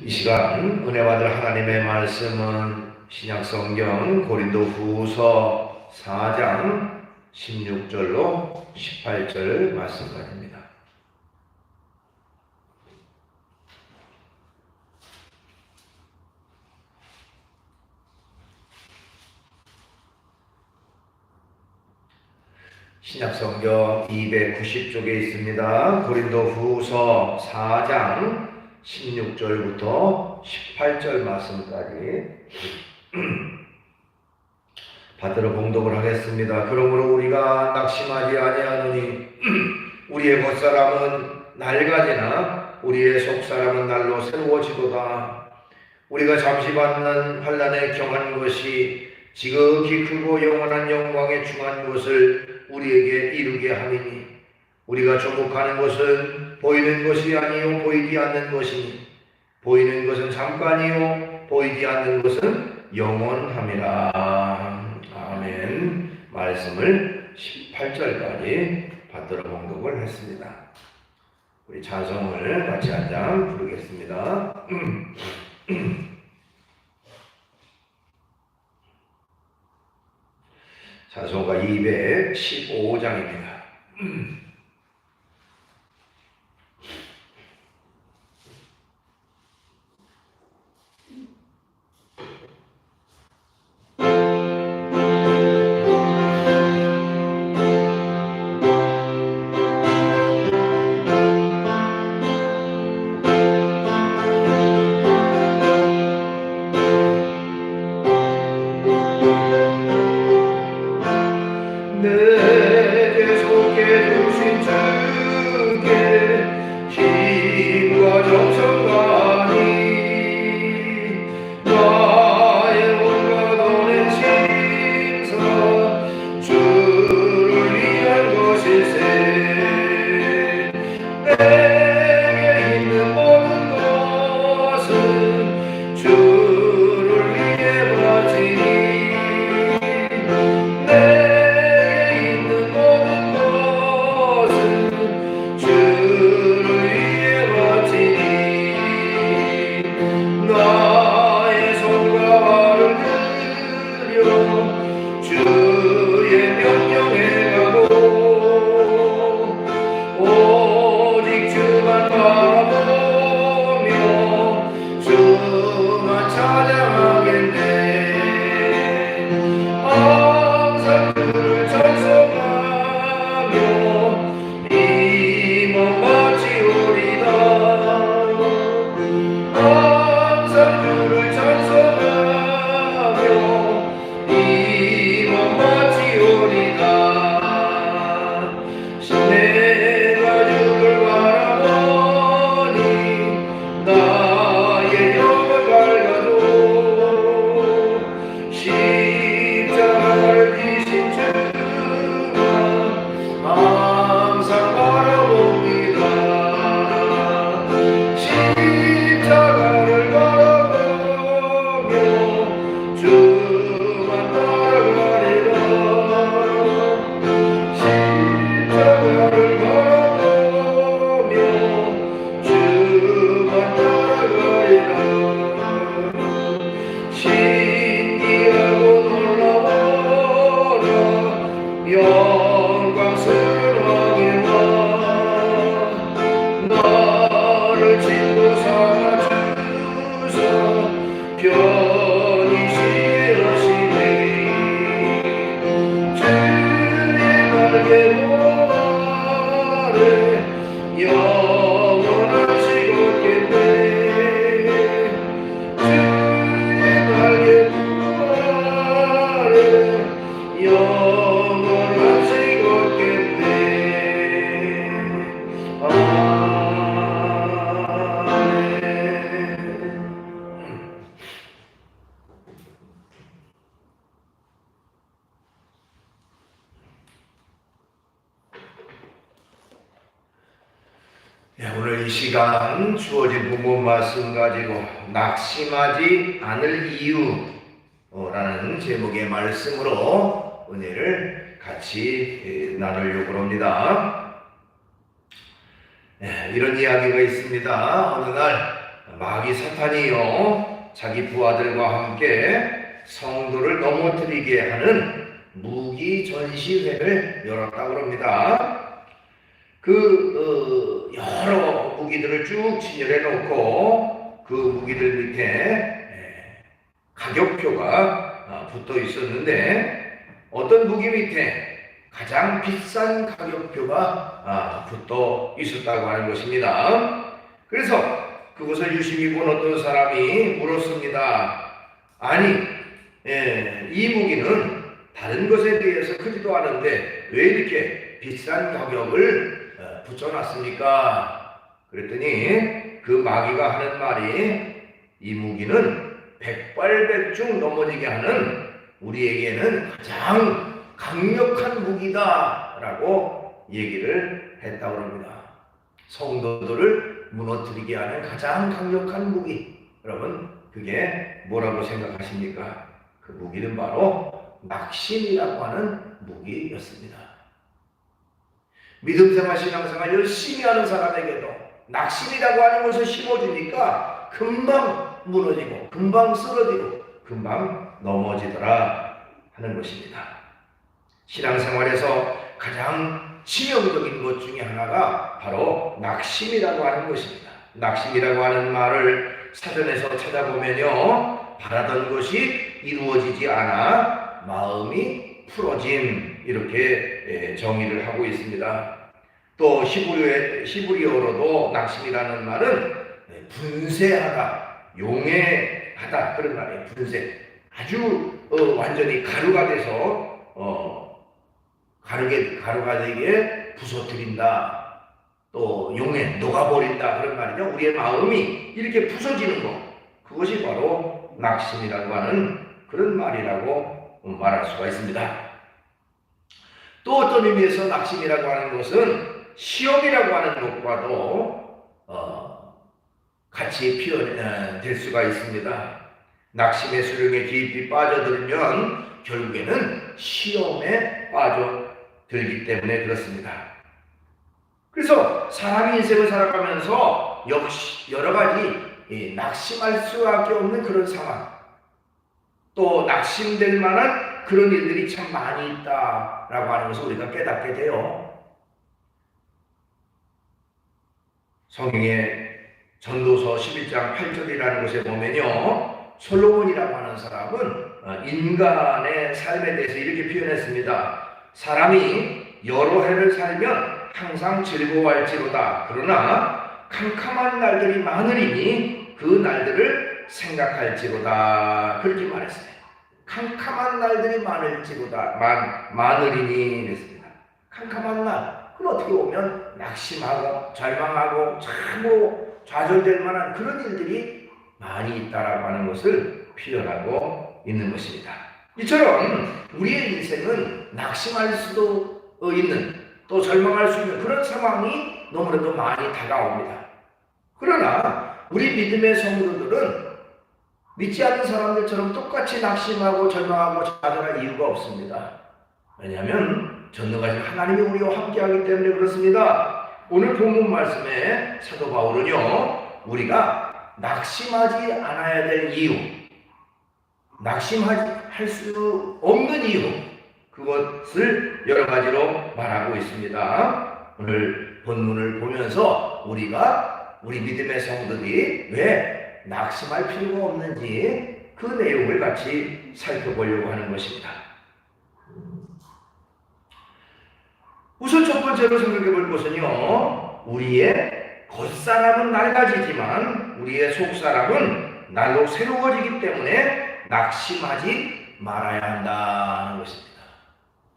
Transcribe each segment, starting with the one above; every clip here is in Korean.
이 시간 은혜 받을 하나님의 말씀은 신약성경 고린도후서 4장 16절로 18절 말씀까지입니다. 신약성경 290쪽에 있습니다. 고린도후서 4장 16절부터 18절 말씀까지 받들어 봉독을 하겠습니다. 그러므로 우리가 낙심하지 아니하노니 우리의 겉사람은 낡아지나 우리의 속사람은 날로 새로워지도다. 우리가 잠시 받는 환난에 경한 것이 지극히 크고 영원한 영광에 충한 것을 우리에게 이루게 함이니 우리가 조목하는 것은 보이는 것이 아니요 보이지 않는 것이니 보이는 것은 잠깐이요 보이지 않는 것은 영원함이라. 아멘. 말씀을 18절까지 받들어 봉독을 했습니다. 우리 찬송을 같이 한 장 부르겠습니다. 찬송가 215장입니다. 오늘 이 시간 주어진 본문 말씀 가지고 낙심하지 않을 이유라는 제목의 말씀으로 은혜를 같이 나누려고 합니다. 이런 이야기가 있습니다. 어느 날 마귀 사탄이요 자기 부하들과 함께 성도를 넘어뜨리게 하는 무기 전시회를 열었다고 합니다. 여러 무기들을 쭉 진열해 놓고 그 무기들 밑에 가격표가 붙어 있었는데 어떤 무기 밑에 가장 비싼 가격표가 붙어 있었다고 하는 것입니다. 그래서 그것을 유심히 본 어떤 사람이 물었습니다. 아니, 이 무기는 다른 것에 비해서 크지도 않은데 왜 이렇게 비싼 가격을 붙여놨습니까? 그랬더니 그 마귀가 하는 말이 이 무기는 백발백중 넘어지게 하는 우리에게는 가장 강력한 무기다라고 얘기를 했다고 합니다. 성도들을 무너뜨리게 하는 가장 강력한 무기. 여러분, 그게 뭐라고 생각하십니까? 그 무기는 바로 낙심이라고 하는 무기였습니다. 믿음생활, 신앙생활 열심히 하는 사람에게도 낙심이라고 하는 것을 심어주니까 금방 무너지고, 금방 쓰러지고, 금방 넘어지더라 하는 것입니다. 신앙생활에서 가장 치명적인 것 중에 하나가 바로 낙심이라고 하는 것입니다. 낙심이라고 하는 말을 사전에서 찾아보면요, 바라던 것이 이루어지지 않아 마음이 풀어짐, 이렇게 정의를 하고 있습니다. 또 히브리어로도 낙심이라는 말은 분쇄하다, 용해하다, 그런 말이에요. 분쇄. 아주 완전히 가루가 돼서 가루가 되게 부서뜨린다, 또 용해, 녹아버린다, 그런 말이죠. 우리의 마음이 이렇게 부서지는 것, 그것이 바로 낙심이라고 하는 그런 말이라고 말할 수가 있습니다. 또 어떤 의미에서 낙심이라고 하는 것은 시험이라고 하는 것과도 같이 표현될 수가 있습니다. 낙심의 수렁에 깊이 빠져들면 결국에는 시험에 빠져들기 때문에 그렇습니다. 그래서 사람이 인생을 살아가면서 역시 여러 가지 낙심할 수밖에 없는 그런 상황, 또 낙심될 만한 그런 일들이 참 많이 있다라고 하는 것을 우리가 깨닫게 돼요. 성경의 전도서 11장 8절이라는 곳에 보면요, 솔로몬이라고 하는 사람은 인간의 삶에 대해서 이렇게 표현했습니다. 사람이 여러 해를 살면 항상 즐거워할지로다. 그러나 캄캄한 날들이 많으리니 그 날들을 생각할지로다. 그렇게 말했어요. 캄캄한 날들이 많으리니 그랬습니다. 캄캄한 날, 그건 어떻게 보면 낙심하고 절망하고 참고 좌절될 만한 그런 일들이 많이 있다라고 하는 것을 표현하고 있는 것입니다. 이처럼 우리의 인생은 낙심할 수도 있는, 또 절망할 수 있는 그런 상황이 너무나도 많이 다가옵니다. 그러나 우리 믿음의 성도들은 믿지 않는 사람들처럼 똑같이 낙심하고 절망하고 좌절할 이유가 없습니다. 왜냐하면 전능하신 하나님이 우리와 함께하기 때문에 그렇습니다. 오늘 본문 말씀에 사도 바울은요, 우리가 낙심하지 않아야 될 이유, 낙심할 수 없는 이유, 그것을 여러 가지로 말하고 있습니다. 오늘 본문을 보면서 우리 믿음의 성도들이 왜 낙심할 필요가 없는지 그 내용을 같이 살펴보려고 하는 것입니다. 우선 첫 번째로 생각해 볼 것은요, 우리의 겉사람은 낡아지지만 우리의 속사람은 날로 새로워지기 때문에 낙심하지 말아야 한다는 것입니다.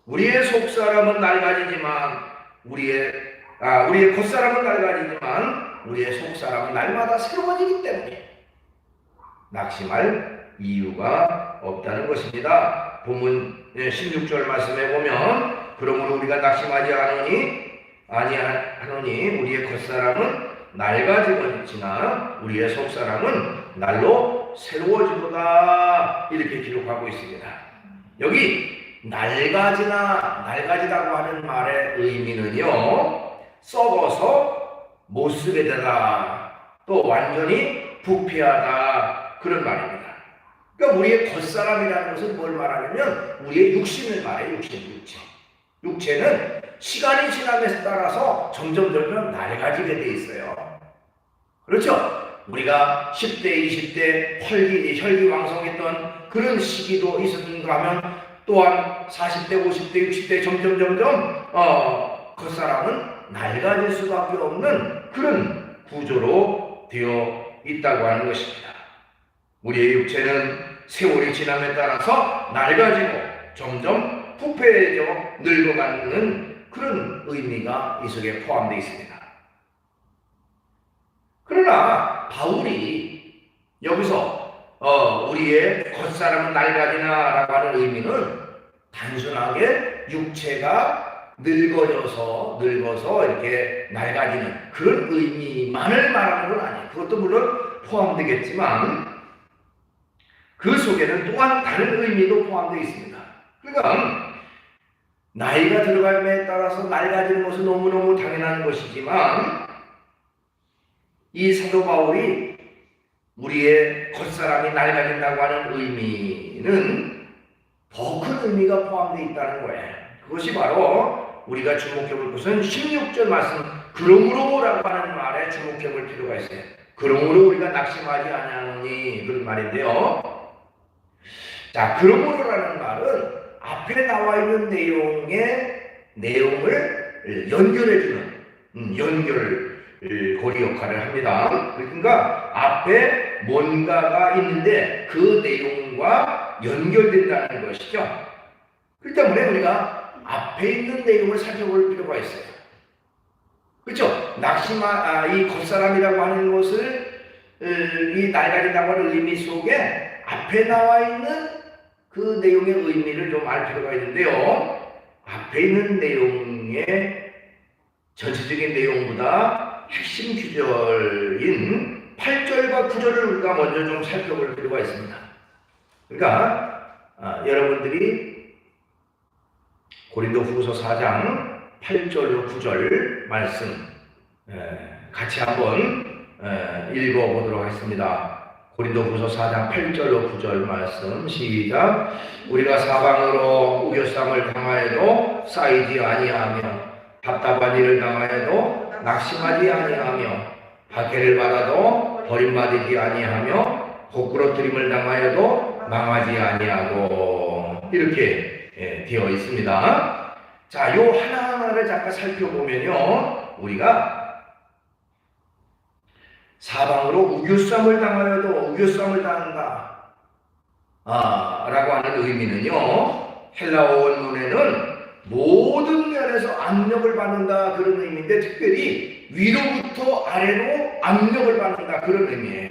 우리의 속사람은 낡아지지만 우리의 겉사람은 낡아지지만 우리의 속사람은 날마다 새로워지기 때문에 낙심할 이유가 없다는 것입니다. 본문 16절 말씀에 보면 그러므로 우리가 낙심하지 아니하노니 우리의 겉사람은 낡아지거니와 우리의 속사람은 날로 새로워지도다, 이렇게 기록하고 있습니다. 여기 낡아지다고 하는 말의 의미는요, 썩어서 못 쓰게 되다, 또 완전히 부패하다 그런 말입니다. 그러니까 우리의 겉사람이라는 것은 뭘 말하냐면 우리의 육신을 말해요. 육체. 육체는 시간이 지남에 따라서 점점 낡아지게 돼 있어요. 그렇죠? 우리가 10대, 20대 혈기왕성했던 그런 시기도 있었는가 하면 또한 40대, 50대, 60대 점점 겉사람은 낡아질 수밖에 없는 그런 구조로 되어 있다고 하는 것입니다. 우리의 육체는 세월이 지남에 따라서 낡아지고 점점 부패해져 늙어가는 그런 의미가 이 속에 포함되어 있습니다. 그러나 바울이 여기서 우리의 겉사람은 낡아지나라고 하는 의미는 단순하게 육체가 늙어서 이렇게 낡아지는 그런 의미만을 말하는 건 아니에요. 그것도 물론 포함되겠지만 그 속에는 또한 다른 의미도 포함되어 있습니다. 그러니까 나이가 들어감에 따라서 낡아지는 것은 너무너무 당연한 것이지만 이 사도 바울이 우리의 겉사람이 낡아진다고 하는 의미는 더 큰 의미가 포함되어 있다는 거예요. 그것이 바로 우리가 주목해 볼 것은 16절 말씀 그러므로라고 하는 말에 주목해 볼 필요가 있어요. 그러므로 우리가 낙심하지 아니하노니 그런 말인데요. 자, 그러므로라는 말은 앞에 나와 있는 내용을 연결해주는 연결고리 역할을 합니다. 그러니까 앞에 뭔가가 있는데 그 내용과 연결된다는 것이죠. 그렇기 때문에 우리가 앞에 있는 내용을 살펴볼 필요가 있어요. 그렇죠? 이 겉사람이라고 하는 것을 이 낡아진다고 하는 의미 속에 앞에 나와 있는 그 내용의 의미를 좀 알 필요가 있는데요. 앞에 있는 내용의 전체적인 내용보다 핵심 구절인 8절과 9절을 우리가 먼저 좀 살펴볼 필요가 있습니다. 그러니까 여러분들이 고린도후서 4장 8절로 9절 말씀 같이 한번 읽어보도록 하겠습니다. 고린도후서 4장 8절로 9절 말씀 시작. 우리가 사방으로 우겨쌈을 당하여도 쌓이지 아니하며 답답한 일을 당하여도 낙심하지 아니하며 박해를 받아도 버림받지 아니하며 거꾸로뜨림을 당하여도 망하지 아니하고 이렇게 되어 있습니다. 자, 요 하나하나를 잠깐 살펴보면요, 우리가 사방으로 우겨쌈을 당하여도 우겨쌈을 당한다 라고 하는 의미는요, 헬라어 원문에는 모든 면에서 압력을 받는다 그런 의미인데 특별히 위로부터 아래로 압력을 받는다 그런 의미예요.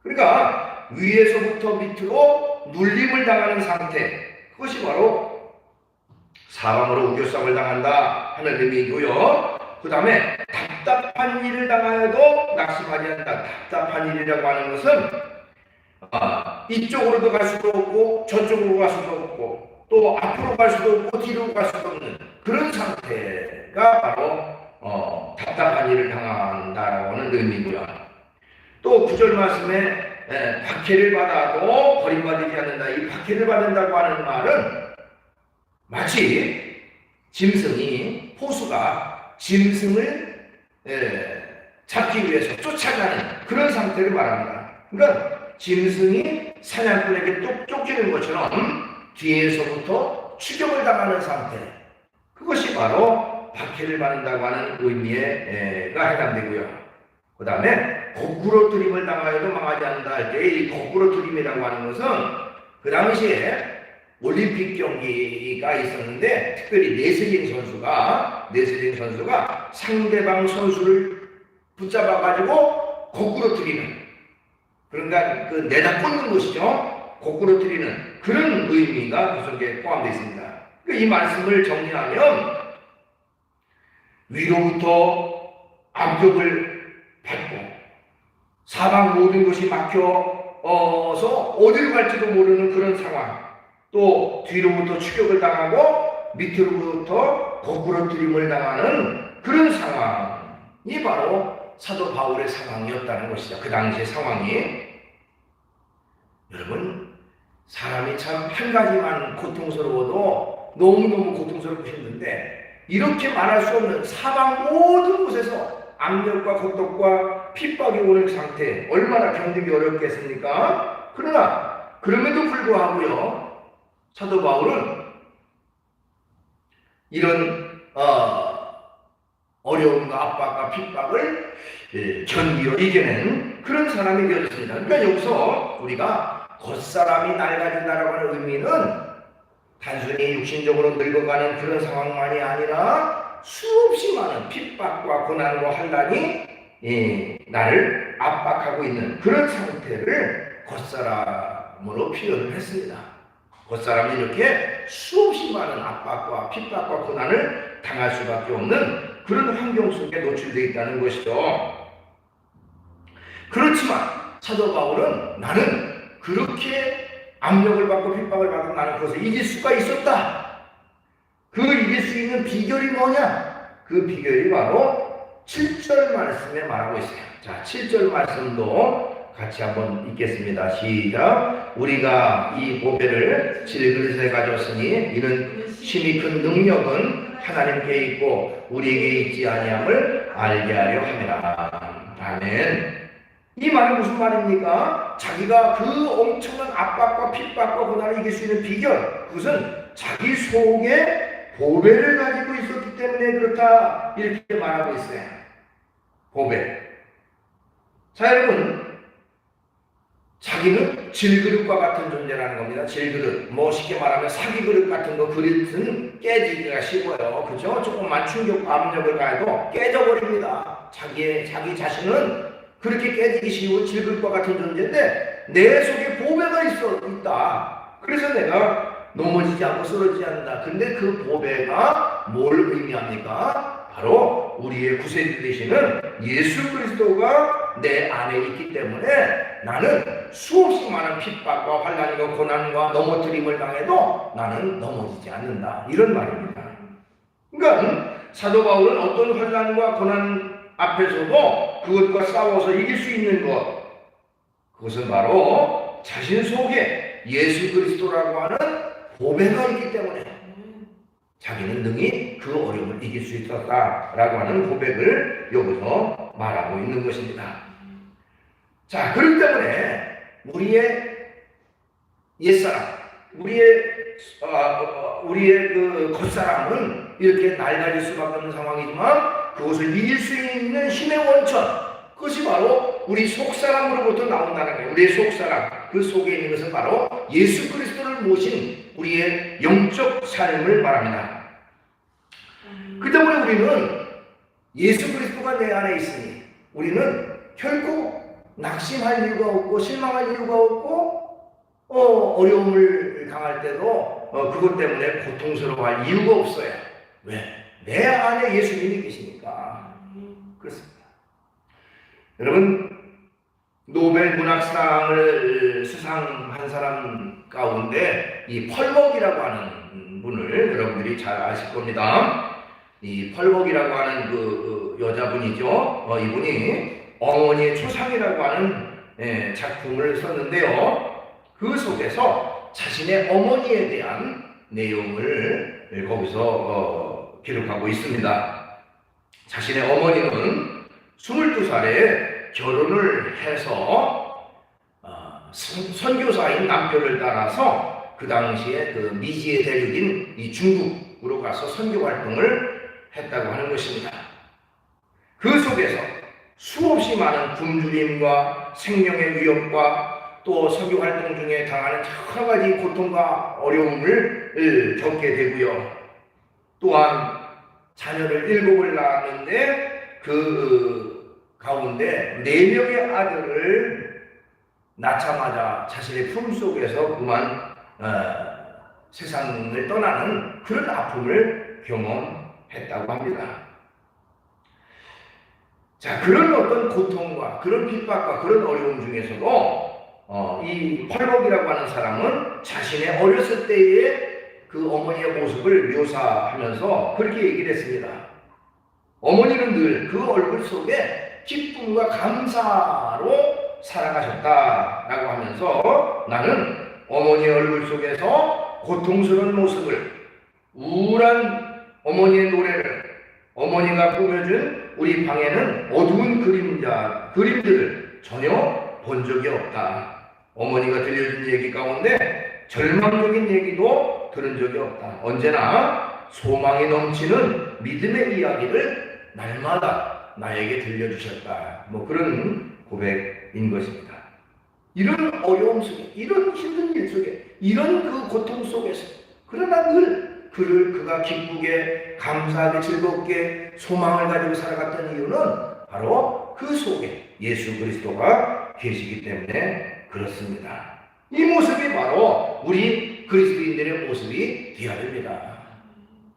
그러니까 위에서부터 밑으로 눌림을 당하는 상태, 그것이 바로 사방으로 우겨쌈을 당한다 하는 의미이고요. 그 다음에 답답한 일을 당하여도 낙심하지 않는다. 답답한 일이라고 하는 것은 이쪽으로도 갈 수도 없고 저쪽으로 갈 수도 없고 또 앞으로 갈 수도 없고 뒤로 갈 수도 없는 그런 상태가 바로 답답한 일을 당한다라고 하는 의미고요. 또 9절 말씀에 박해를 받아도 버림받지 않는다. 이 박해를 받는다고 하는 말은 마치 짐승이 포수가 짐승을 잡기 위해서 쫓아가는 그런 상태를 말합니다. 그러니까 짐승이 사냥꾼에게 쫓기는 것처럼 뒤에서부터 추격을 당하는 상태, 그것이 바로 박해를 받는다고 하는 의미가 해당되고요. 그 다음에 거꾸로뜨림을 당하여도 망하지 않는다 할 때 이 거꾸로뜨림이라고 하는 것은 그 당시에 올림픽 경기가 있었는데 특별히 레슬링 선수가 상대방 선수를 붙잡아가지고 거꾸로뜨리는, 그러니까 그 내다 꽂는 것이죠. 거꾸로뜨리는 그런 의미가 그 속에 포함되어 있습니다. 그러니까 이 말씀을 정리하면 위로부터 압력을 받고 사방 모든 것이 막혀서 어디로 갈지도 모르는 그런 상황, 또 뒤로부터 추격을 당하고 밑으로부터 거꾸로뜨림을 당하는 그런 상황이 바로 사도 바울의 상황이었다는 것이죠. 그 당시의 상황이. 여러분, 사람이 참 한 가지만 고통스러워도 너무너무 고통스럽고 힘든데, 이렇게 말할 수 없는 사방 모든 곳에서 압력과 고통과 핍박이 오는 상태, 얼마나 견디기 어렵겠습니까? 그러나 그럼에도 불구하고요, 사도 바울은 이런 어려움과 압박과 핍박을 견디어 이겨낸 그런 사람이 되었습니다. 그러니까 여기서 우리가 겉사람이 낡아진다라고 하는 의미는 단순히 육신적으로 늙어가는 그런 상황만이 아니라 수없이 많은 핍박과 고난과 환난이 나를 압박하고 있는 그런 상태를 겉사람으로 표현을 했습니다. 겉사람이 이렇게 수없이 많은 압박과 핍박과 고난을 당할 수밖에 없는 그런 환경 속에 노출되어 있다는 것이죠. 그렇지만 사도 바울은 나는 그렇게 압력을 받고 핍박을 받고 나는 그것을 이길 수가 있었다. 그 이길 수 있는 비결이 뭐냐? 그 비결이 바로 7절 말씀에 말하고 있어요. 자, 7절 말씀도 같이 한번 읽겠습니다. 시작. 우리가 이 보배를 질그릇에 가졌으니 이는 심히 큰 능력은 하나님께 있고 우리에게 있지 아니함을 알게 하려 함이라. 아멘. 이 말은 무슨 말입니까? 자기가 그 엄청난 압박과 핍박과 고난을 이길 수 있는 비결, 그것은 자기 속에 보배를 가지고 있었기 때문에 그렇다, 이렇게 말하고 있어요. 보배. 자, 여러분, 자기는 질그릇과 같은 존재라는 겁니다. 질그릇, 뭐 쉽게 말하면 사기그릇 같은 거, 그릇은 깨지기가 쉬워요. 그죠? 조금만 충격과 압력을 가해도 깨져버립니다. 자기 자신은 그렇게 깨지기 쉬운 질그릇과 같은 존재인데 내 속에 보배가 있다. 그래서 내가 넘어지지 않고 쓰러지지 않는다. 근데 그 보배가 뭘 의미합니까? 바로 우리의 구세주 되시는 예수 그리스도가 내 안에 있기 때문에 나는 수없이 많은 핍박과 환난과 고난과 넘어뜨림을 당해도 나는 넘어지지 않는다. 이런 말입니다. 그러니까 사도 바울은 어떤 환난과 고난 앞에서도 그것과 싸워서 이길 수 있는 것, 그것은 바로 자신 속에 예수 그리스도라고 하는 보배가 있기 때문에 자기는 능히 그 어려움을 이길 수 있었다라고 하는 고백을 여기서 말하고 있는 것입니다. 자, 그렇기 때문에 우리의 옛사람, 우리의 그 겉사람은 이렇게 낡아질 수밖에 없는 상황이지만 그것을 이길 수 있는 힘의 원천, 그것이 바로 우리 속사람으로부터 나온다는 거예요. 우리의 속사람, 그 속에 있는 것은 바로 예수 그리스도를 모신 우리의 영적 삶을 말합니다. 그 때문에 우리는 예수 그리스도가 내 안에 있으니 우리는 결코 낙심할 이유가 없고 실망할 이유가 없고 어려움을 당할 때도 그것 때문에 고통스러워할 이유가 없어요. 왜? 내 안에 예수님이 계시니까. 그렇습니다. 여러분, 노벨 문학상을 수상한 사람 가운데 이 펄벅이라고 하는 분을 여러분들이 잘 아실 겁니다. 이 펄벅이라고 하는 그 여자분이죠. 이분이 어머니의 초상이라고 하는 작품을 썼는데요. 그 속에서 자신의 어머니에 대한 내용을 거기서 기록하고 있습니다. 자신의 어머니는 22살에 결혼을 해서 선교사인 남편을 따라서 그 당시에 그 미지의 대륙인 이 중국으로 가서 선교 활동을 했다고 하는 것입니다. 그 속에서 수없이 많은 굶주림과 생명의 위협과 또 선교 활동 중에 당하는 여러 가지 고통과 어려움을 겪게 되고요. 또한 자녀를 7을 낳았는데 그 가운데 4명의 아들을 낳자마자 자신의 품속에서 그만 세상을 떠나는 그런 아픔을 경험했다고 합니다. 자, 그런 어떤 고통과 그런 핍박과 그런 어려움 중에서도 이 펄벅이라고 하는 사람은 자신의 어렸을 때의 그 어머니의 모습을 묘사하면서 그렇게 얘기를 했습니다. 어머니는 늘 그 얼굴 속에 기쁨과 감사로 살아가셨다라고 하면서 나는 어머니의 얼굴 속에서 고통스러운 모습을, 우울한 어머니의 노래를, 어머니가 꾸며준 우리 방에는 어두운 그림들을 전혀 본 적이 없다. 어머니가 들려준 얘기 가운데 절망적인 얘기도 들은 적이 없다. 언제나 소망이 넘치는 믿음의 이야기를 날마다 나에게 들려주셨다. 뭐 그런 고백인 것입니다. 이런 어려움 속에, 이런 힘든 일 속에, 이런 그 고통 속에서, 그러나 늘 그가 기쁘게, 감사하게, 즐겁게 소망을 가지고 살아갔던 이유는 바로 그 속에 예수 그리스도가 계시기 때문에 그렇습니다. 이 모습이 바로 우리 그리스도인들의 모습이 되어야 됩니다.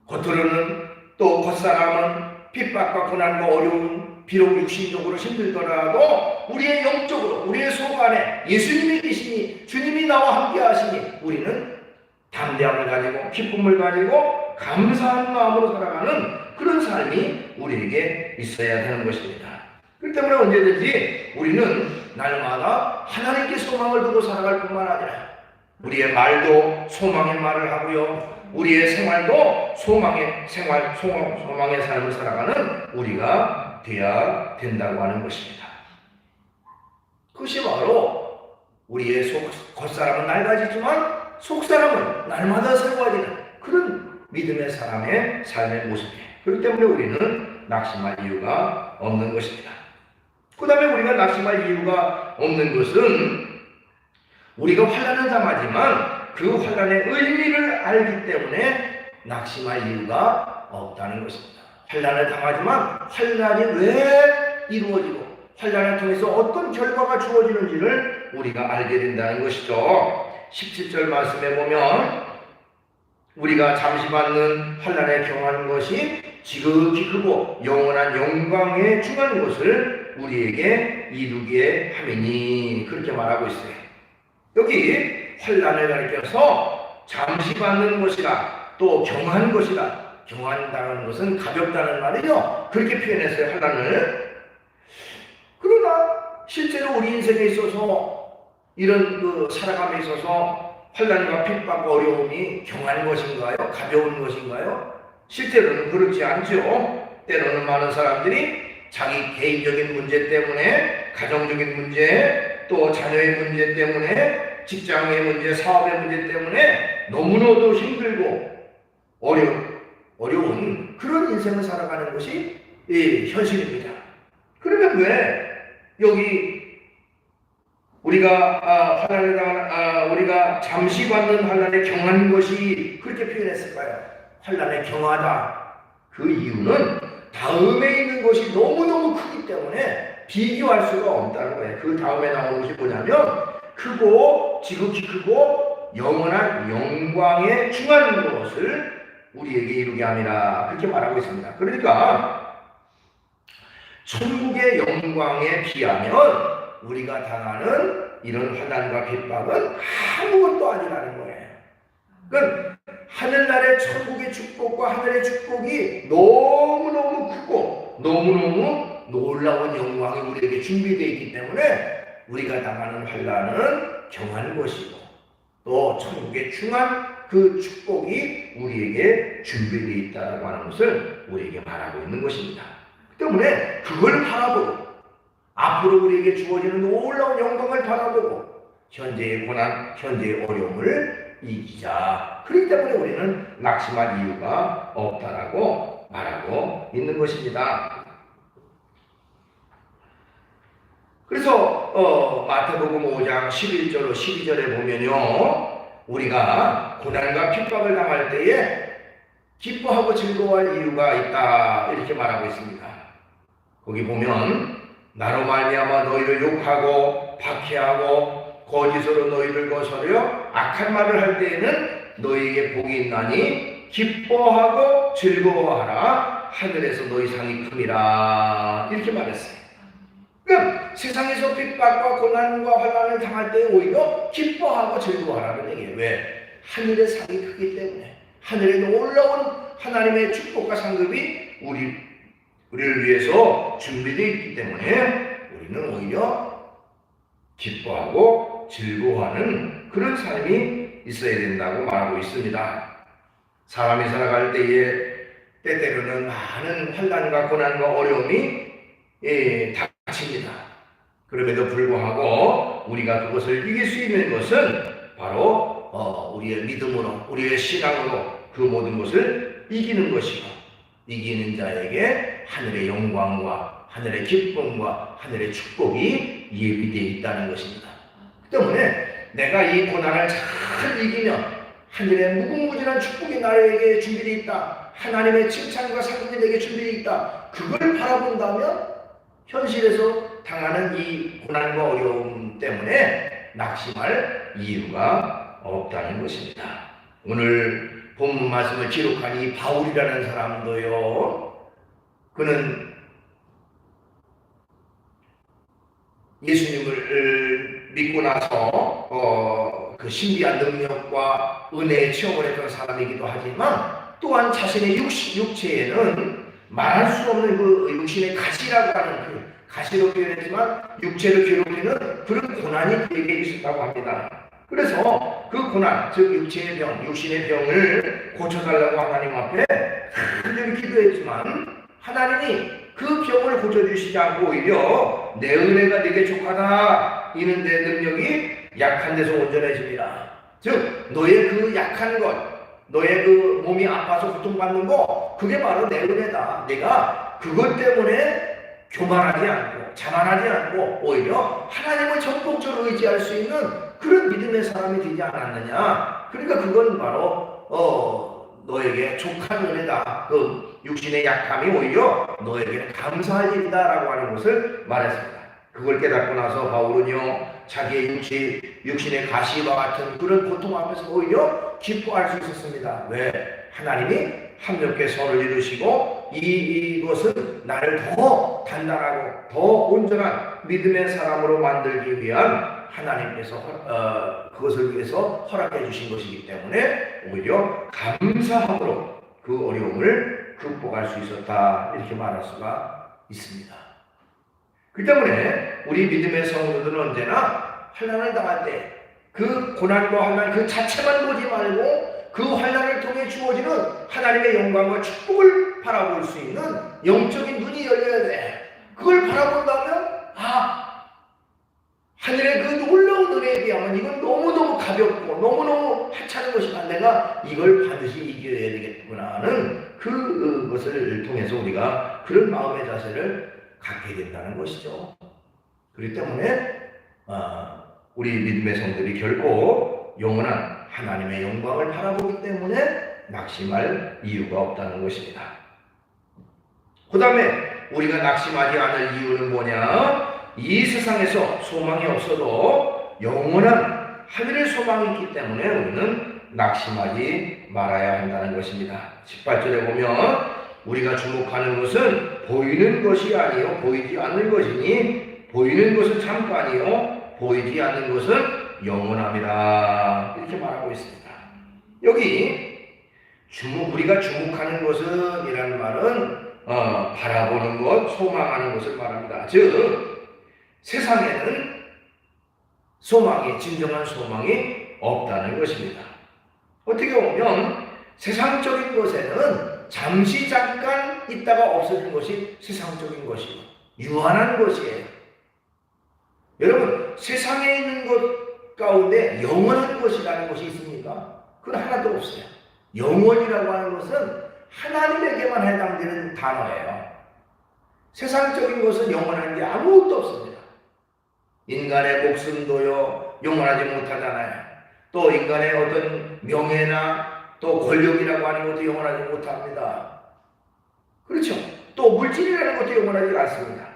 겉으로는, 또 겉사람은 핍박과 고난과 어려움, 비록 육신적으로 힘들더라도 우리의 영적으로, 우리의 속 안에 예수님이 계시니, 주님이 나와 함께 하시니 우리는 담대함을 가지고, 기쁨을 가지고, 감사한 마음으로 살아가는 그런 삶이 우리에게 있어야 되는 것입니다. 그렇기 때문에 언제든지 우리는 날마다 하나님께 소망을 두고 살아갈 뿐만 아니라 우리의 말도 소망의 말을 하고요, 우리의 생활도 소망의 삶을 살아가는 우리가 되어야 된다고 하는 것입니다. 그것이 바로 우리의 겉사람은 낡아지지만 속사람은 날마다 새로워지는 그런 믿음의 사람의 삶의 모습이에요. 그렇기 때문에 우리는 낙심할 이유가 없는 것입니다. 그 다음에 우리가 낙심할 이유가 없는 것은 우리가 환난을 당하지만 그 환난의 의미를 알기 때문에 낙심할 이유가 없다는 것입니다. 환난을 당하지만 환난이 왜 이루어지고 환난을 통해서 어떤 결과가 주어지는지를 우리가 알게 된다는 것이죠. 17절 말씀에 보면 우리가 잠시 받는 환난에 경한 것이 지극히 크고 영원한 영광에 중한 것을 우리에게 이루게 함이니, 그렇게 말하고 있어요. 여기 환난을 가리켜서 잠시 받는 것이라, 또 경한 것이라, 경한다는 것은 가볍다는 말이죠. 그렇게 표현했어요, 환난을. 그러나 실제로 우리 인생에 있어서 이런 살아감에 있어서 환난과 핍박과 어려움이 경한 것인가요? 가벼운 것인가요? 실제로는 그렇지 않죠. 때로는 많은 사람들이 자기 개인적인 문제 때문에, 가정적인 문제, 또 자녀의 문제 때문에, 직장의 문제, 사업의 문제 때문에 너무나도 힘들고 어려운 그런 인생을 살아가는 것이 현실입니다. 그러면 왜 여기 우리가 우리가 잠시 받는 환난에 경한 것이 그렇게 표현했을까요? 환난에 경하다. 그 이유는 다음에 있는 것이 너무너무 크기 때문에 비교할 수가 없다는 거예요. 그 다음에 나오는 것이 뭐냐면 크고 지극히 크고 영원한 영광에 중한 것을 우리에게 이루게 함이라, 그렇게 말하고 있습니다. 그러니까 천국의 영광에 비하면 우리가 당하는 이런 환난과 핍박은 아무것도 아니라는 거예요. 그러니까 하늘나라의 천국의 축복과 하늘의 축복이 너무너무 크고 너무너무 놀라운 영광이 우리에게 준비되어 있기 때문에 우리가 당하는 환난은 경한 것이고 또 천국의 중한 그 축복이 우리에게 준비되어 있다고 하는 것을 우리에게 말하고 있는 것입니다. 때문에 그걸 바라보고 앞으로 우리에게 주어지는 놀라운 영광을 바라보고 현재의 고난, 현재의 어려움을 이기자. 그렇기 때문에 우리는 낙심할 이유가 없다라고 말하고 있는 것입니다. 그래서 마태복음 5장 11절로 12절에 보면요, 우리가 고난과 핍박을 당할 때에 기뻐하고 즐거워할 이유가 있다, 이렇게 말하고 있습니다. 거기 보면 나로 말미암아 너희를 욕하고 박해하고 거짓으로 너희를 거스려 악한 말을 할 때에는 너희에게 복이 있나니 기뻐하고 즐거워하라, 하늘에서 너희 상이 큼이라, 이렇게 말했어요. 그러니까 세상에서 핍박과 고난과 환난을 당할 때 오히려 기뻐하고 즐거워하라는 얘기예요. 왜? 하늘의 상이 크기 때문에, 하늘의 놀라운 하나님의 축복과 상급이 우리를 위해서 준비되어 있기 때문에 우리는 오히려 기뻐하고 즐거워하는 그런 삶이 있어야 된다고 말하고 있습니다. 사람이 살아갈 때에 때때로는 많은 환난과 고난과 어려움이 닥칩니다. 그럼에도 불구하고 우리가 그것을 이길 수 있는 것은 바로 우리의 믿음으로, 우리의 신앙으로 그 모든 것을 이기는 것이고, 이기는 자에게 하늘의 영광과 하늘의 기쁨과 하늘의 축복이 예비되어 있다는 것입니다. 그 때문에 내가 이 고난을 잘 이기면 하늘의 무궁무진한 축복이 나에게 준비되어 있다, 하나님의 칭찬과 상급이 내게 준비되어 있다, 그걸 바라본다면 현실에서 당하는 이 고난과 어려움 때문에 낙심할 이유가 없다는 것입니다. 오늘 본문 말씀을 기록한 이 바울이라는 사람도요, 그는 예수님을 믿고 나서 그 신비한 능력과 은혜의 체험을 했던 사람이기도 하지만, 또한 자신의 육체에는 말할 수 없는 그 육신의 가시라고 하는 그 가시로 표현했지만 육체를 괴롭히는 그런 고난이 그에게 있었다고 합니다. 그래서 그 고난, 즉 육체의 병, 육신의 병을 고쳐달라고 하나님 앞에 간절히 기도했지만 하나님이 그 병을 고쳐주시지 않고 오히려 내 은혜가 네게 족하다, 이는 내 능력이 약한 데서 온전해집니다. 즉 너의 그 약한 것, 너의 그 몸이 아파서 고통받는 거, 그게 바로 내 은혜다. 내가 그것 때문에 교만하지 않고 자만하지 않고 오히려 하나님을 전폭적으로 의지할 수 있는 그런 믿음의 사람이 되지 않았느냐. 그러니까 그건 바로 너에게 족한 은혜다. 그 육신의 약함이 오히려 너에게는 감사할 일이다 라고 하는 것을 말했습니다. 그걸 깨닫고 나서 바울은요, 자기의 육신의 가시와 같은 그런 고통 앞에서 오히려 기뻐할 수 있었습니다. 왜? 하나님이 합력의 선을 이루시고 이것은 나를 더 단단하고 더 온전한 믿음의 사람으로 만들기 위한 하나님께서 그것을 위해서 허락해 주신 것이기 때문에 오히려 감사함으로 그 어려움을 극복할 수 있었다, 이렇게 말할 수가 있습니다. 그 때문에 우리 믿음의 성도들은 언제나 환난을 당할 때 그 고난과 환난 그 자체만 보지 말고 그 환난을 통해 주어지는 하나님의 영광과 축복을 바라볼 수 있는 영적인 눈이 열려야 돼. 그걸 바라본다면 하늘의 그 놀라운 은혜에 비하면 이건 너무너무 가볍고 너무너무 하찮은 것이다, 내가 이걸 반드시 이겨야 되겠구나 하는 그것을 통해서 우리가 그런 마음의 자세를 갖게 된다는 것이죠. 그렇기 때문에 우리 믿음의 성들이 결코 영원한 하나님의 영광을 바라보기 때문에 낙심할 이유가 없다는 것입니다. 그 다음에 우리가 낙심하지 않을 이유는 뭐냐? 이 세상에서 소망이 없어도 영원한 하늘의 소망이 있기 때문에 우리는 낙심하지 말아야 한다는 것입니다. 18절에 보면 우리가 주목하는 것은 보이는 것이 아니요 보이지 않는 것이니 보이는 것은 잠깐이요 보이지 않는 것은 영원합니다, 이렇게 말하고 있습니다. 여기 우리가 주목하는 것은 이라는 말은 바라보는 것, 소망하는 것을 말합니다. 즉 세상에는 진정한 소망이 없다는 것입니다. 어떻게 보면 세상적인 것에는 잠시 잠깐 있다가 없어진 것이 세상적인 것이고 유한한 것이에요. 여러분, 세상에 있는 것 가운데 영원한 것이라는 것이 있습니까? 그건 하나도 없어요. 영원이라고 하는 것은 하나님에게만 해당되는 단어예요. 세상적인 것은 영원한 게 아무것도 없습니다. 인간의 목숨도요 영원하지 못하잖아요. 또 인간의 어떤 명예나 또 권력이라고 하는 것도 영원하지 못합니다. 그렇죠? 또 물질이라는 것도 영원하지 않습니다.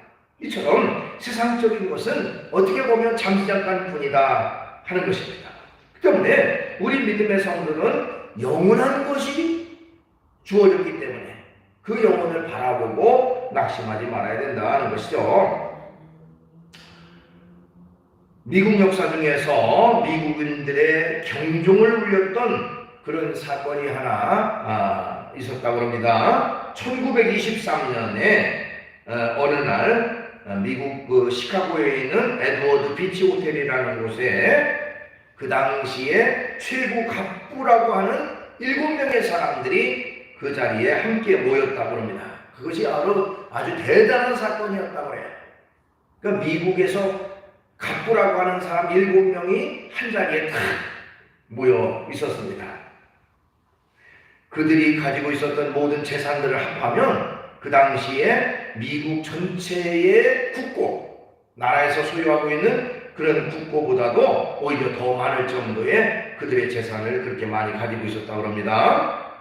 이처럼 세상적인 것은 어떻게 보면 잠시 잠깐 뿐이다 하는 것입니다. 그 때문에 우리 믿음의 성도는 영원한 것이 주어졌기 때문에 그 영혼을 바라보고 낙심하지 말아야 된다는 것이죠. 미국 역사 중에서 미국인들의 경종을 울렸던 그런 사건이 하나 있었다고 합니다. 1923년에 어느 날 미국 그 시카고에 있는 에드워드 비치 호텔이라는 곳에 그 당시에 최고 갑부라고 하는 7명의 사람들이 그 자리에 함께 모였다고 합니다. 그것이 아주 대단한 사건이었다고 해요. 그러니까 미국에서 갑부라고 하는 사람 7명이 한 자리에 딱 모여 있었습니다. 그들이 가지고 있었던 모든 재산들을 합하면 그 당시에 미국 전체의 국고, 나라에서 소유하고 있는 그런 국고보다도 오히려 더 많을 정도의 그들의 재산을 그렇게 많이 가지고 있었다고 합니다.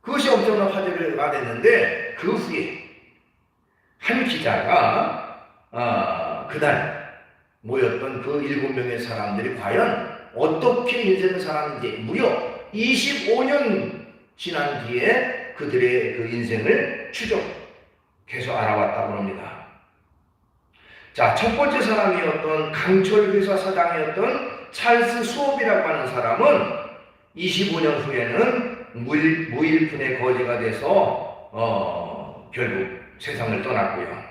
그것이 엄청난 화제가 됐는데 그 후에 한 기자가 그날 모였던 그 7명의 사람들이 과연 어떻게 인생을 살았는지 무려 25년 지난 뒤에 그들의 그 인생을 추적해서 알아왔다고 합니다. 자, 첫 번째 사람이었던 강철회사 사장이었던 찰스 수업이라고 하는 사람은 25년 후에는 무일푼의 거지가 돼서 결국 세상을 떠났고요.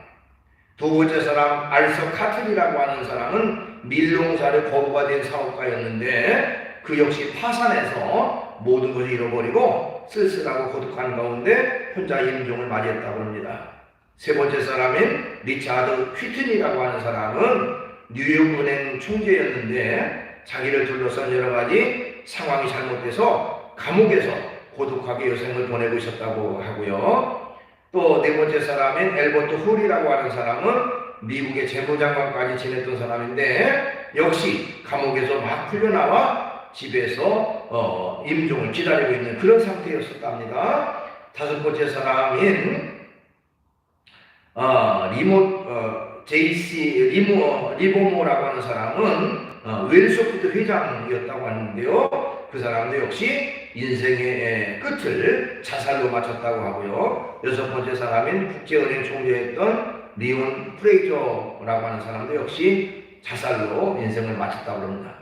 두 번째 사람 알서 카틀이라고 하는 사람은 밀농사를 거부가 된 사업가였는데 그 역시 파산해서 모든 것을 잃어버리고 쓸쓸하고 고독한 가운데 혼자 임종을 맞이했다고 합니다. 세 번째 사람인 리차드 휘튼이라고 하는 사람은 뉴욕은행 총재였는데 자기를 둘러싼 여러 가지 상황이 잘못돼서 감옥에서 고독하게 여생을 보내고 있었다고 하고요. 또 네 번째 사람인 엘버트 홀이라고 하는 사람은 미국의 재무장관까지 지냈던 사람인데 역시 감옥에서 막 풀려나와 집에서 임종을 기다리고 있는 그런 상태였었답니다. 다섯 번째 사람인 리버모라고 하는 사람은 웰소프트 회장이었다고 하는데요. 그 사람도 역시 인생의 끝을 자살로 마쳤다고 하고요. 여섯 번째 사람인 국제은행 총재였던 리온 프레이저라고 하는 사람도 역시 자살로 인생을 마쳤다고 합니다.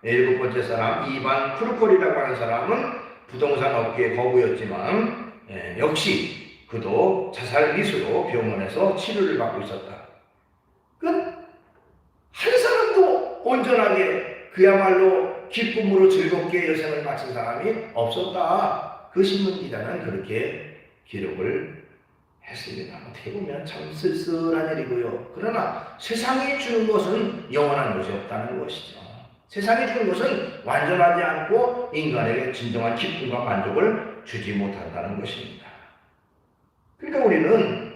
일곱 번째 사람 이반 크루콜이라고 하는 사람은 부동산 업계의 거부였지만 역시 그도 자살 미수로 병원에서 치료를 받고 있었다. 한 사람도 온전하게 그야말로 기쁨으로 즐겁게 여생을 마친 사람이 없었다. 그 신문 기자는 그렇게 기록을 했습니다. 어떻게 보면 참 쓸쓸한 일이고요. 그러나 세상이 주는 것은 영원한 것이 없다는 것이죠. 세상이 주는 것은 완전하지 않고 인간에게 진정한 기쁨과 만족을 주지 못한다는 것입니다. 그러니까 우리는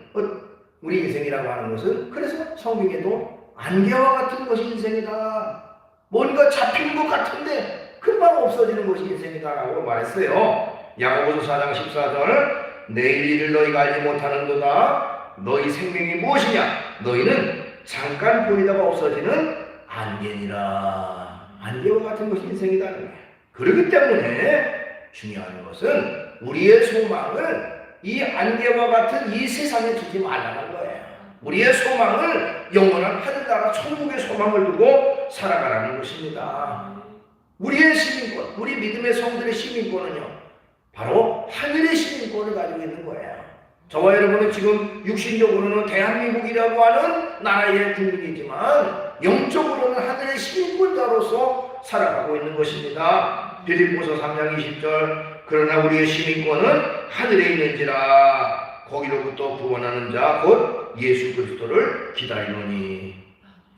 우리 인생이라고 하는 것은 그래서 성경에도 안개와 같은 것이 인생이다. 뭔가 잡히는 것 같은데 금방 없어지는 것이 인생이다라고 말했어요. 야고보서 4장 14절 내일 일을 너희가 알지 못하는도다. 너희 생명이 무엇이냐? 너희는 잠깐 보이다가 없어지는 안개니라. 안개와 같은 것이 인생이다는 거예요. 그렇기 때문에 중요한 것은 우리의 소망을 이 안개와 같은 이 세상에 두지 말라는 거예요. 우리의 소망을 영원한 하늘나라 천국의 소망을 두고 살아가라는 것입니다. 우리의 시민권, 우리 믿음의 성들의 시민권은요, 바로 하늘의 시민권을 가지고 있는 거예요. 저와 여러분은 지금 육신적으로는 대한민국이라고 하는 나라의 국민이지만 영적으로는 하늘의 시민권자로서 살아가고 있는 것입니다. 빌립보서 3장 20절 그러나 우리의 시민권은 하늘에 있는지라 거기로부터 구원하는 자 곧 예수 그리스도를 기다리노니.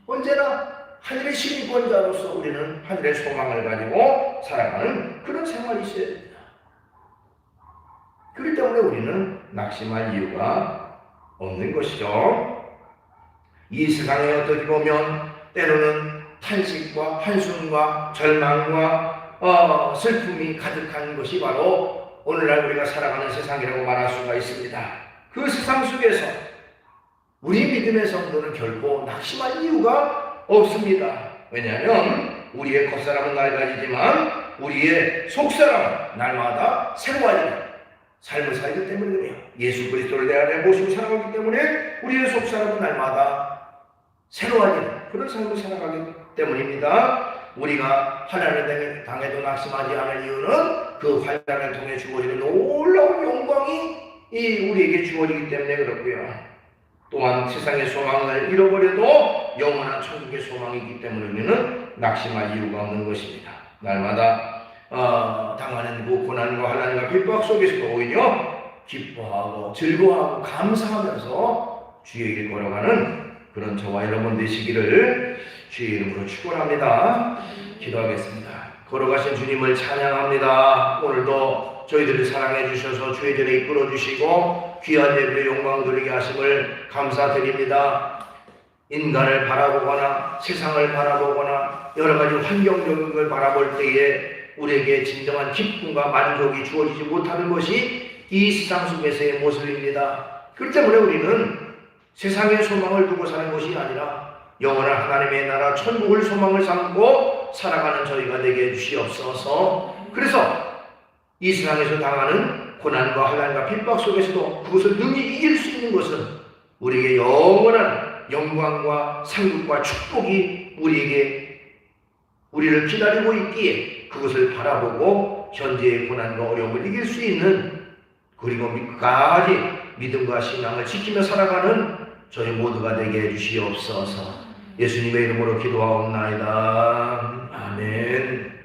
언제나 하늘의 시민권자로서 우리는 하늘의 소망을 가지고 살아가는 그런 생활이 있어야 됩니다. 그렇기 때문에 우리는 낙심할 이유가 없는 것이죠. 이 세상에 어떻게 보면 때로는 탄식과 한숨과 절망과 슬픔이 가득한 것이 바로 오늘날 우리가 살아가는 세상이라고 말할 수가 있습니다. 그 세상 속에서 우리 믿음의 성도는 결코 낙심할 이유가 없습니다. 왜냐하면 우리의 겉사람은 낡아지지만 우리의 속사람은 날마다 새로워지는 삶을 살기 때문에 그래요. 예수 그리스도를 내 안에 모시고 살아가기 때문에 우리의 속사람은 날마다 새로워지는 그런 삶을 살아가기 때문입니다. 우리가 환난을 당해도 낙심하지 않을 이유는 그 환난을 통해 주어지는 놀라운 영광이 우리에게 주어지기 때문에 그렇고요. 또한 세상의 소망을 잃어버려도 영원한 천국의 소망이 있기 때문에 우리는 낙심할 이유가 없는 것입니다. 날마다 당하는 그 고난과 환난과 핍박 속에서도 오히려 기뻐하고 즐거워하고 감사하면서 주의 길 걸어가는 그런 저와 여러분 되시기를 주의 이름으로 축원합니다. 기도하겠습니다. 걸어가신 주님을 찬양합니다. 오늘도 저희들을 사랑해 주셔서 주의 전에 이끌어 주시고 귀한 예배의 영광 드리게 하심을 감사드립니다. 인간을 바라보거나 세상을 바라보거나 여러 가지 환경적인 걸 바라볼 때에 우리에게 진정한 기쁨과 만족이 주어지지 못하는 것이 이 세상 속에서의 모습입니다. 그렇기 때문에 우리는 세상의 소망을 두고 사는 것이 아니라 영원한 하나님의 나라 천국을 소망을 삼고 살아가는 저희가 되게 해주시옵소서. 그래서 이 세상에서 당하는 고난과 환난과 핍박 속에서도 그것을 능히 이길 수 있는 것은 우리에게 영원한 영광과 상급과 축복이 우리를 기다리고 있기에 그것을 바라보고 현재의 고난과 어려움을 이길 수 있는, 그리고 끝까지 믿음과 신앙을 지키며 살아가는 저희 모두가 되게 해주시옵소서. 예수님의 이름으로 기도하옵나이다. 아멘.